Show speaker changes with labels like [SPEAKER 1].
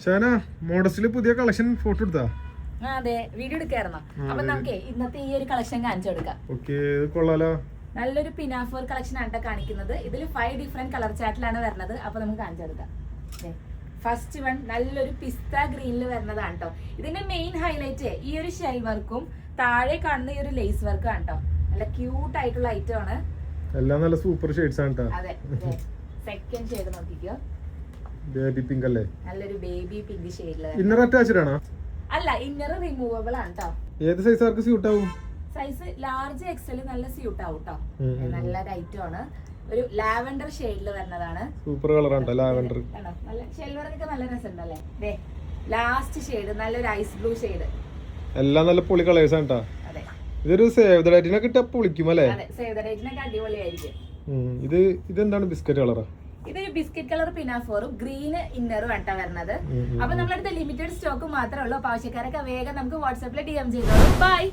[SPEAKER 1] ഷാന മോഡസ്റ്റില് പുതിയ collection photo എടുത്താ?
[SPEAKER 2] അതെ, വീഡിയോ എടുക്കായിരുന്നോ? അപ്പൊ നമുക്ക് ഇന്നത്തെ ഈ ഒരു കളക്ഷൻ കാണിച്ചു കൊടുക്കാം.
[SPEAKER 1] ഓക്കേ, കൊള്ളാലോ.
[SPEAKER 2] നല്ലൊരു പിനാഫോർ കളക്ഷൻ ആണ് കാണിക്കുന്നത്. ഇതിൽ 5 ഡിഫറെന്റ് കളർ ചാർട്ടിലാണ് വരുന്നത്. അപ്പൊ നമുക്ക് കാണിച്ചു കൊടുക്കാം. ഫസ്റ്റ് വൺ നല്ലൊരു പിസ്ത ഗ്രീനിൽ വരുന്നതാണ് കേട്ടോ. ഇതിന്റെ മെയിൻ ഹൈലൈറ്റ് ഈ ഒരു ഷെൽ വർക്കും താഴെ കാണുന്ന ഈ ഒരു ലേസ് വർക്കും ആണ് കേട്ടോ. നല്ല ക്യൂട്ട് ആയിട്ടുള്ള ഐറ്റം ആണ്.
[SPEAKER 1] എല്ലാം നല്ല സൂപ്പർ ഷെയ്ഡ്സ് ആണ് കേട്ടോ.
[SPEAKER 2] അതെ, സെക്കൻഡ് ഷെയ്ഡ് നോക്കിക്കോ.
[SPEAKER 1] ബേബി പിങ്ക് അല്ലേ?
[SPEAKER 2] നല്ലൊരു ബേബി പിങ്ക് ഷെയ്ഡില്.
[SPEAKER 1] ഇന്നർ അറ്റാച്ച്ഡ് ആണോ?
[SPEAKER 2] അല്ല, ഇന്നർ റിമൂവബിൾ ആണ് കേട്ടോ.
[SPEAKER 1] ഏത് സൈസുകാർക്ക് സ്യൂട്ട് ആവും?
[SPEAKER 2] സൈസ് ലാർജ് എക്സൽ നല്ല സ്യൂട്ട് ആവും കേട്ടോ. നല്ലൊരു ഐറ്റം ആണ്. ഒരു ലാവൻഡർ ഷെയ്ഡിൽ വരുന്നതാണ്.
[SPEAKER 1] സൂപ്പർ കളർ ആണ് ലാവൻഡർ.
[SPEAKER 2] നല്ല ഷെൽവറൊക്കെ നല്ല രസമുണ്ടല്ലേ. ദേ ലാസ്റ്റ് ഷെയ്ഡ് നല്ലൊരു ഐസ് ബ്ലൂ ഷെയ്ഡ്.
[SPEAKER 1] എല്ലാം നല്ല പൊളി കളേഴ്സ് ആണ് കേട്ടോ.
[SPEAKER 2] അതെ,
[SPEAKER 1] ഇതൊരു സേവ് ദ ഡേറ്റിനൊക്കെ ഇട്ട പൊളിക്കും അല്ലേ?
[SPEAKER 2] അതെ, സേവ് ദ ഡേറ്റിനൊക്കെ അടിപൊളിയായിരിക്കും.
[SPEAKER 1] ഇതെന്താണ് ബിസ്ക്കറ്റ് കളറാ?
[SPEAKER 2] ഇതൊരു ബിസ്ക്കറ്റ് കളർ പിനാഫോറും ഗ്രീന് ഇന്നറും ആട്ടാ വരുന്നത്. അപ്പൊ നമ്മളടുത്ത് ലിമിറ്റഡ് സ്റ്റോക്ക് മാത്രമേ ഉള്ളൂ. അപ്പൊ ആവശ്യക്കാരൊക്കെ വേഗം നമുക്ക് വാട്സാപ്പിൽ DM ചെയ്തോളൂ. ബൈ.